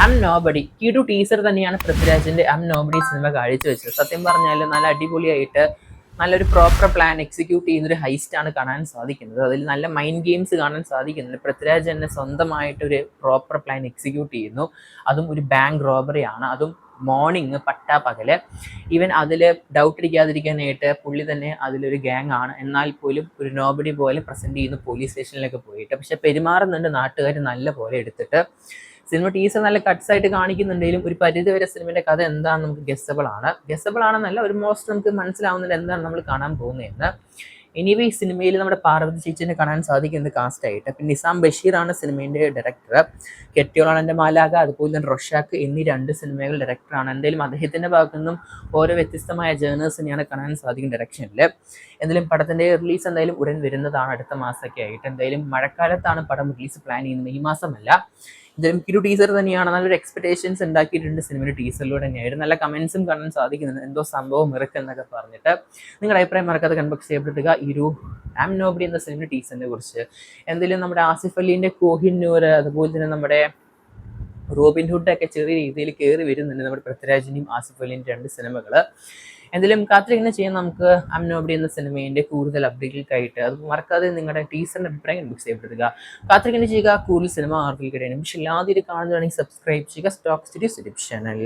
ആം nobody ഈ ഒരു teaser തന്നെയാണ് പൃഥ്വിരാജിന്റെ ആം നോബഡി സിനിമ കാഴ്ചവെച്ചത്. സത്യം പറഞ്ഞാൽ നല്ല അടിപൊളിയായിട്ട് നല്ലൊരു പ്രോപ്പർ പ്ലാൻ എക്സിക്യൂട്ട് ചെയ്യുന്നൊരു ഹൈസ്റ്റാണ് കാണാൻ സാധിക്കുന്നത്. അതിൽ നല്ല മൈൻഡ് ഗെയിംസ് കാണാൻ സാധിക്കുന്നുണ്ട്. പൃഥ്വിരാജ് തന്നെ സ്വന്തമായിട്ടൊരു പ്രോപ്പർ പ്ലാൻ എക്സിക്യൂട്ട് ചെയ്യുന്നു. അതും ഒരു ബാങ്ക് റോബറി ആണ്, അതും മോർണിംഗ് പട്ടാപ്പകല്. ഈവൻ അതിൽ ഡൗട്ട് ഇരിക്കാതിരിക്കാനായിട്ട് പുള്ളി തന്നെ അതിലൊരു ഗ്യാങ് ആണ്, എന്നാൽ പോലും ഒരു നോബഡി പോലെ പ്രസന്റ് ചെയ്യുന്നു പോലീസ് സ്റ്റേഷനിലൊക്കെ പോയിട്ട്. പക്ഷെ പെരുമാറുന്നുണ്ട് നാട്ടുകാർ നല്ല പോലെ എടുത്തിട്ട്. സിനിമ ടീസർ നല്ല കട്ട്സ് ആയിട്ട് കാണിക്കുന്നുണ്ടെങ്കിലും ഒരു പരിധി വരെ സിനിമയുടെ കഥ എന്താണെന്ന് നമുക്ക് ഗസ്സബിൾ ആണെന്നല്ല, ഒരു മോസ്റ്റ് നമുക്ക് മനസ്സിലാവുന്നില്ല എന്താണ് നമ്മൾ കാണാൻ പോകുന്നതെന്ന്. എനിവേ ഈ സിനിമയിൽ നമ്മുടെ പാർവതി ചേച്ചിനെ കാണാൻ സാധിക്കുന്നത് കാസ്റ്റായിട്ട്. പിന്നെ നിസാം ബഷീറാണ് സിനിമയുടെ ഡയറക്ടർ. കെട്ടിയോളാണ് എൻ്റെ മാലാക, അതുപോലെ തന്നെ റൊഷാക്ക് എന്നീ 2 സിനിമകൾ ഡയറക്ടറാണ്. എന്തായാലും അദ്ദേഹത്തിൻ്റെ ഭാഗത്തു നിന്നും ഓരോ വ്യത്യസ്തമായ ജേണേഴ്സിനെയാണ് കാണാൻ സാധിക്കും ഡയറക്ഷനിൽ. എന്തായാലും പടത്തിൻ്റെ റിലീസ് എന്തായാലും ഉടൻ വരുന്നതാണ്, അടുത്ത മാസമൊക്കെ ആയിട്ട്. എന്തായാലും മഴക്കാലത്താണ് പടം റിലീസ് പ്ലാൻ ചെയ്യുന്നത്, ഈ മാസമല്ല. എന്തായാലും ഒരു ടീസർ തന്നെയാണ്, നല്ലൊരു എക്സ്പെക്ടേഷൻസ് ഉണ്ടാക്കിയിട്ടുണ്ട് സിനിമയുടെ ടീസറിലൂടെ തന്നെയായിട്ട്. നല്ല കമന്റ്സും കാണാൻ സാധിക്കുന്നുണ്ട്, എന്തോ സംഭവം ഇറക്കുന്നൊക്കെ പറഞ്ഞിട്ട്. നിങ്ങളുടെ അഭിപ്രായം മറക്കാതെ കൺബോക്സ് ചെയ്യപ്പെടുക ഈ ഒരു ആം നോബഡി എന്ന സിനിമയുടെ ടീസറിനെ കുറിച്ച്. എന്തായാലും നമ്മുടെ ആസിഫ് അലീൻ്റെ കോഹിന്നൂർ, അതുപോലെ തന്നെ നമ്മുടെ റോബിൻഹുഡ് ഒക്കെ ചെറിയ രീതിയിൽ കയറി വരുന്നുണ്ട് നമ്മുടെ പൃഥ്വിരാജിൻ്റെയും ആസിഫ് അലീൻ്റെ 2 സിനിമകൾ. എന്തായാലും കാത്തിരിക്കുന്ന ചെയ്യാൻ നമുക്ക് ആം നോബഡി എന്ന സിനിമേൻ്റെ കൂടുതൽ അപ്ഡേറ്റുകൾക്കായിട്ട്. അത് മറക്കാതെ നിങ്ങളുടെ ടീസറിൻ്റെ അഭിപ്രായം ബുക്ക് ചെയ്യപ്പെടുക. കാത്തിരിക്കുന്ന ചെയ്യുക കൂടുതൽ സിനിമ ആർക്കിൽ കിട്ടാനും. പക്ഷേ എല്ലാവരും കാണുന്നതാണെങ്കിൽ സബ്സ്ക്രൈബ് ചെയ്യുക സ്റ്റോക്ക് സ്റ്റുഡിയോസ് യൂട്യൂബ് ചാനൽ.